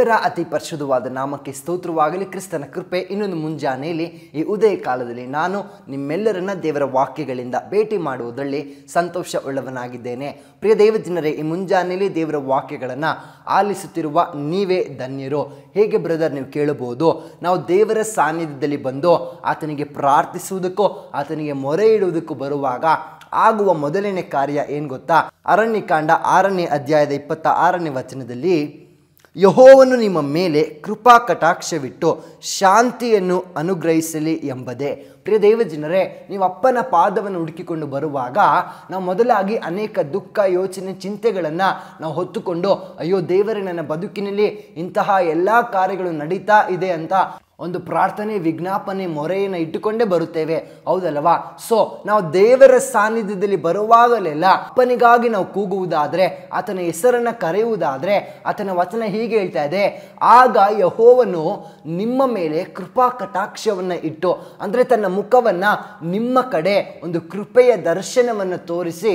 ದೇವರ ಅತಿ ಪರಿಶುದ್ಧವಾದ ನಾಮಕ್ಕೆ ಸ್ತೋತ್ರವಾಗಲಿ. ಕ್ರಿಸ್ತನ ಕೃಪೆ ಇನ್ನೊಂದು ಮುಂಜಾನೆಯಲ್ಲಿ ಈ ಉದಯ ಕಾಲದಲ್ಲಿ ನಾನು ನಿಮ್ಮೆಲ್ಲರನ್ನ ದೇವರ ವಾಕ್ಯಗಳಿಂದ ಭೇಟಿ ಮಾಡುವುದರಲ್ಲಿ ಸಂತೋಷ ಉಳ್ಳವನಾಗಿದ್ದೇನೆ. ಪ್ರಿಯ ದೇವಜನರೇ, ಈ ಮುಂಜಾನೆಯಲ್ಲಿ ದೇವರ ವಾಕ್ಯಗಳನ್ನು ಆಲಿಸುತ್ತಿರುವ ನೀವೇ ಧನ್ಯರು. ಹೇಗೆ ಬ್ರದರ್ ನೀವು ಕೇಳಬಹುದು, ನಾವು ದೇವರ ಸಾನ್ನಿಧ್ಯದಲ್ಲಿ ಬಂದು ಆತನಿಗೆ ಪ್ರಾರ್ಥಿಸುವುದಕ್ಕೂ ಆತನಿಗೆ ಮೊರೆ ಇಡುವುದಕ್ಕೂ ಬರುವಾಗ ಆಗುವ ಮೊದಲನೇ ಕಾರ್ಯ ಏನು ಗೊತ್ತಾ? ಅರಣ್ಯಕಾಂಡ 6ನೇ ಅಧ್ಯಾಯದ 26ನೇ ವಚನದಲ್ಲಿ ಯೆಹೋವನು ನಿಮ್ಮ ಮೇಲೆ ಕೃಪಾ ಕಟಾಕ್ಷವಿಟ್ಟು ಶಾಂತಿಯನ್ನು ಅನುಗ್ರಹಿಸಲಿ ಎಂಬುದೇ. ಪ್ರಿಯ ದೇವಜನರೇ, ನೀವು ಅಪ್ಪನ ಪಾದವನ್ನು ಹುಡುಕಿಕೊಂಡು ಬರುವಾಗ ನಾವು ಮೊದಲಾಗಿ ಅನೇಕ ದುಃಖ, ಯೋಚನೆ, ಚಿಂತೆಗಳನ್ನು ನಾವು ಹೊತ್ತುಕೊಂಡು ಅಯ್ಯೋ ದೇವರೇ, ನನ್ನ ಬದುಕಿನಲ್ಲಿ ಇಂತಹ ಎಲ್ಲ ಕಾರ್ಯಗಳು ನಡೀತಾ ಇದೆ ಅಂತ ಒಂದು ಪ್ರಾರ್ಥನೆ, ವಿಜ್ಞಾಪನೆ, ಮೊರೆಯನ್ನು ಇಟ್ಟುಕೊಂಡೇ ಬರುತ್ತೇವೆ, ಹೌದಲ್ವಾ? ಸೊ ನಾವು ದೇವರ ಸಾನ್ನಿಧ್ಯದಲ್ಲಿ ಬರುವಾಗಲೆಲ್ಲ ಅಪ್ಪನಿಗಾಗಿ ನಾವು ಕೂಗುವುದಾದರೆ, ಆತನ ಹೆಸರನ್ನು ಕರೆಯುವುದಾದರೆ, ಆತನ ವಚನ ಹೀಗೆ ಹೇಳ್ತಾ ಇದೆ, ಆಗ ಯೆಹೋವನು ನಿಮ್ಮ ಮೇಲೆ ಕೃಪಾ ಕಟಾಕ್ಷವನ್ನು ಇಟ್ಟು, ಅಂದರೆ ತನ್ನ ಮುಖವನ್ನು ನಿಮ್ಮ ಕಡೆ ಒಂದು ಕೃಪೆಯ ದರ್ಶನವನ್ನು ತೋರಿಸಿ,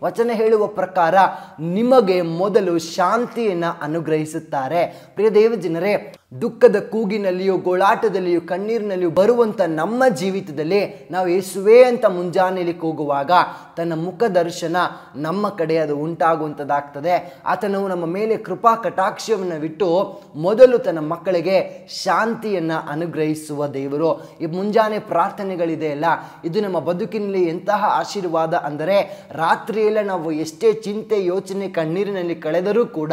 ವಚನ ಹೇಳುವ ಪ್ರಕಾರ ನಿಮಗೆ ಮೊದಲು ಶಾಂತಿಯನ್ನು ಅನುಗ್ರಹಿಸುತ್ತಾರೆ. ಪ್ರಿಯ ದೇವಜನರೇ, ದುಃಖದ ಕೂಗಿನಲ್ಲಿಯೂ ಗೋಳಾಟದಲ್ಲಿಯೂ ಕಣ್ಣೀರಿನಲ್ಲಿಯೂ ಬರುವಂಥ ನಮ್ಮ ಜೀವಿತದಲ್ಲಿ ನಾವು ಯೇಸುವೆ ಅಂತ ಮುಂಜಾನೆಯಲ್ಲಿ ಕೂಗುವಾಗ ತನ್ನ ಮುಖ ದರ್ಶನ ನಮ್ಮ ಕಡೆ ಅದು ಉಂಟಾಗುವಂಥದ್ದಾಗ್ತದೆ. ಆತನು ನಮ್ಮ ಮೇಲೆ ಕೃಪಾ ಕಟಾಕ್ಷವನ್ನು ಬಿಟ್ಟು ಮೊದಲು ತನ್ನ ಮಕ್ಕಳಿಗೆ ಶಾಂತಿಯನ್ನು ಅನುಗ್ರಹಿಸುವ ದೇವರು. ಈ ಮುಂಜಾನೆ ಪ್ರಾರ್ಥನೆಗಳಿದೆಯಲ್ಲ, ಇದು ನಮ್ಮ ಬದುಕಿನಲ್ಲಿ ಎಂತಹ ಆಶೀರ್ವಾದ ಅಂದರೆ, ರಾತ್ರಿಯೆಲ್ಲ ನಾವು ಎಷ್ಟೇ ಚಿಂತೆ, ಯೋಚನೆ, ಕಣ್ಣೀರಿನಲ್ಲಿ ಕಳೆದರೂ ಕೂಡ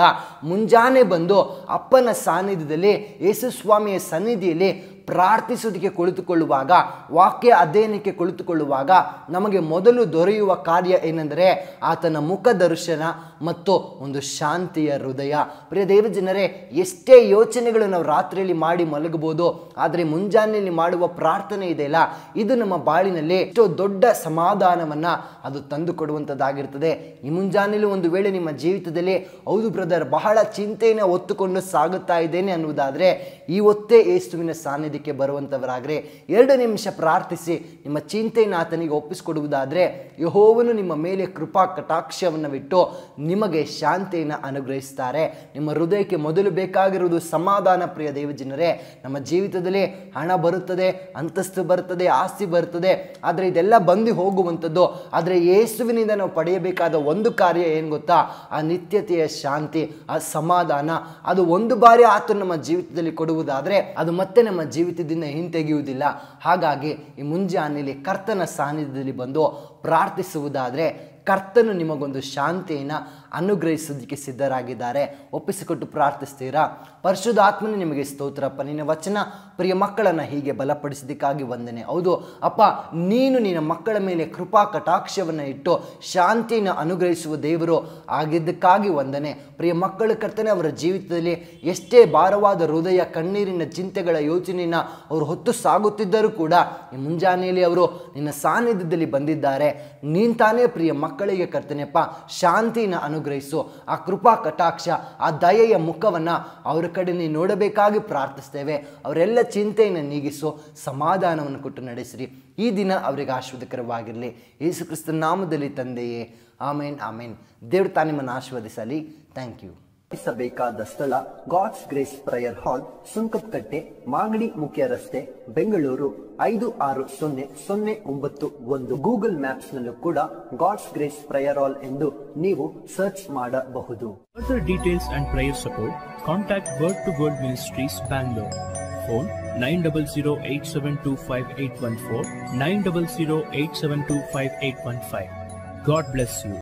ಮುಂಜಾನೆ ಬಂದು ಅಪ್ಪನ ಸಾನ್ನಿಧ್ಯದಲ್ಲಿ, ಯೇಸು ಸ್ವಾಮಿಯ ಸನ್ನಿಧಿಯಲ್ಲಿ ಪ್ರಾರ್ಥಿಸುವುದಕ್ಕೆ ಕುಳಿತುಕೊಳ್ಳುವಾಗ, ವಾಕ್ಯ ಅಧ್ಯಯನಕ್ಕೆ ಕುಳಿತುಕೊಳ್ಳುವಾಗ ನಮಗೆ ಮೊದಲು ದೊರೆಯುವ ಕಾರ್ಯ ಏನೆಂದರೆ ಆತನ ಮುಖ ದರ್ಶನ ಮತ್ತು ಒಂದು ಶಾಂತಿಯ ಹೃದಯ. ಪ್ರಿಯ ದೇವಜನರೇ, ಎಷ್ಟೇ ಯೋಚನೆಗಳು ನಾವು ರಾತ್ರಿಯಲ್ಲಿ ಮಾಡಿ ಮಲಗಬಹುದು, ಆದರೆ ಮುಂಜಾನೆಯಲ್ಲಿ ಮಾಡುವ ಪ್ರಾರ್ಥನೆ ಇದೆಯಲ್ಲ, ಇದು ನಮ್ಮ ಬಾಳಿನಲ್ಲಿ ಎಷ್ಟೋ ದೊಡ್ಡ ಸಮಾಧಾನವನ್ನು ಅದು ತಂದು ಕೊಡುವಂಥದ್ದಾಗಿರ್ತದೆ. ಈ ಮುಂಜಾನೆಯಲ್ಲಿ ಒಂದು ವೇಳೆ ನಿಮ್ಮ ಜೀವಿತದಲ್ಲಿ ಹೌದು ಬ್ರದರ್, ಬಹಳ ಚಿಂತೆಯನ್ನು ಹೊತ್ತುಕೊಂಡು ಸಾಗುತ್ತಾ ಇದ್ದೇನೆ ಅನ್ನುವುದಾದರೆ, ಈ ಹೊತ್ತೇ ಯೇಸುವಿನ ಸಾನ್ನಿಧ್ಯಕ್ಕೆ ಬರುವಂಥವರಾಗ್ರೆ 2 ನಿಮಿಷ ಪ್ರಾರ್ಥಿಸಿ ನಿಮ್ಮ ಚಿಂತೆಯನ್ನು ಆತನಿಗೆ ಒಪ್ಪಿಸಿಕೊಡುವುದಾದರೆ, ಯೆಹೋವನು ನಿಮ್ಮ ಮೇಲೆ ಕೃಪಾ ಕಟಾಕ್ಷವನ್ನು ಬಿಟ್ಟು ನಿಮಗೆ ಶಾಂತಿಯನ್ನು ಅನುಗ್ರಹಿಸ್ತಾರೆ. ನಿಮ್ಮ ಹೃದಯಕ್ಕೆ ಮೊದಲು ಬೇಕಾಗಿರುವುದು ಸಮಾಧಾನ. ಪ್ರಿಯ ದೇವಜನರೇ, ನಮ್ಮ ಜೀವಿತದಲ್ಲಿ ಹಣ ಬರುತ್ತದೆ, ಅಂತಸ್ತು ಬರುತ್ತದೆ, ಆಸ್ತಿ ಬರುತ್ತದೆ, ಆದರೆ ಇದೆಲ್ಲ ಬಂದು ಹೋಗುವಂಥದ್ದು. ಆದರೆ ಯೇಸುವಿನಿಂದ ನಾವು ಪಡೆಯಬೇಕಾದ ಒಂದು ಕಾರ್ಯ ಏನು ಗೊತ್ತಾ? ಆ ನಿತ್ಯತೆಯ ಶಾಂತಿ, ಆ ಸಮಾಧಾನ. ಅದು ಒಂದು ಬಾರಿ ಆತನು ನಮ್ಮ ಜೀವಿತದಲ್ಲಿ ಕೊಡುವುದಾದರೆ ಅದು ಮತ್ತೆ ನಮ್ಮ ಜೀವಿತದಿಂದ ಹಿಂತೆಗೆಯುವುದಿಲ್ಲ. ಹಾಗಾಗಿ ಈ ಮುಂಜಾನೆಯಲ್ಲಿ ಕರ್ತನ ಸಾನ್ನಿಧ್ಯದಲ್ಲಿ ಬಂದು ಪ್ರಾರ್ಥಿಸುವುದಾದರೆ ಕರ್ತನು ನಿಮಗೊಂದು ಶಾಂತಿಯನ್ನು ಅನುಗ್ರಹಿಸೋದಕ್ಕೆ ಸಿದ್ಧರಾಗಿದ್ದಾರೆ. ಒಪ್ಪಿಸಿಕೊಟ್ಟು ಪ್ರಾರ್ಥಿಸ್ತೀರಾ? ಪರಿಶುದ್ಧ ಆತ್ಮನೇ ನಿಮಗೆ ಸ್ತೋತ್ರಪ್ಪ, ನಿನ್ನ ವಚನ ಪ್ರಿಯ ಮಕ್ಕಳನ್ನು ಹೀಗೆ ಬಲಪಡಿಸಿದ್ದಕ್ಕಾಗಿ ವಂದನೆ. ಹೌದು ಅಪ್ಪ, ನೀನು ನಿನ್ನ ಮಕ್ಕಳ ಮೇಲೆ ಕೃಪಾ ಕಟಾಕ್ಷವನ್ನು ಇಟ್ಟು ಶಾಂತಿಯನ್ನು ಅನುಗ್ರಹಿಸುವ ದೇವರು ಆಗಿದ್ದಕ್ಕಾಗಿ ವಂದನೆ. ಪ್ರಿಯ ಮಕ್ಕಳು ಕರ್ತನೆ, ಅವರ ಜೀವಿತದಲ್ಲಿ ಎಷ್ಟೇ ಭಾರವಾದ ಹೃದಯ, ಕಣ್ಣೀರಿನ ಚಿಂತೆಗಳ ಯೋಚನೆಯನ್ನು ಅವರು ಹೊತ್ತು ಸಾಗುತ್ತಿದ್ದರೂ ಕೂಡ ಈ ಮುಂಜಾನೆಯಲ್ಲಿ ಅವರು ನಿನ್ನ ಸಾನ್ನಿಧ್ಯದಲ್ಲಿ ಬಂದಿದ್ದಾರೆ. ನೀನು ತಾನೇ ಪ್ರಿಯ ಮಕ್ಕಳಿಗೆ ಕರ್ತನೆಪ್ಪ ಶಾಂತಿಯನ್ನು ಅನುಗ್ರಹಿಸು. ಆ ಕೃಪಾ ಕಟಾಕ್ಷ, ಆ ದಯೆಯ ಮುಖವನ್ನು ಅವರ ಕಡೆ ನೀನು ನೋಡಬೇಕಾಗಿ ಪ್ರಾರ್ಥಿಸ್ತೇವೆ. ಅವರೆಲ್ಲ ಚಿಂತೆಯನ್ನು ನೀಗಿಸು, ಸಮಾಧಾನವನ್ನು ಕೊಟ್ಟು ನಡೆಸಿರಿ. ಈ ದಿನ ಅವರಿಗೆ ಆಶೀರ್ವಾದಕರವಾಗಿರಲಿ. ಯೇಸು ಕ್ರಿಸ್ತನ ನಾಮದಲ್ಲಿ ತಂದೆಯೇ, ಆಮೇನ್ ಆಮೇನ್. ದೇವರು ತಾನೇ ನಿಮ್ಮನ್ನು ಆಶೀರ್ವದಿಸಲಿ. Thank you. ಬೇಕಾದ ಸ್ಥಳ God's grace prayer hall, Sunkadakatte, Magadi ಮುಖ್ಯ ರಸ್ತೆ, ಬೆಂಗಳೂರು 560091. ಗೂಗಲ್ ಮ್ಯಾಪ್ಸ್ ನಲ್ಲೂ ಕೂಡ ಗಾಡ್ಸ್ ಗ್ರೇಸ್ ಪ್ರೇಯರ್ ಹಾಲ್ ಎಂದು ನೀವು ಸರ್ಚ್ ಮಾಡಬಹುದು. Further details and prayer support, contact Word to Word Ministries, Bangalore. Phone 9008725814, 9008725815. God bless you.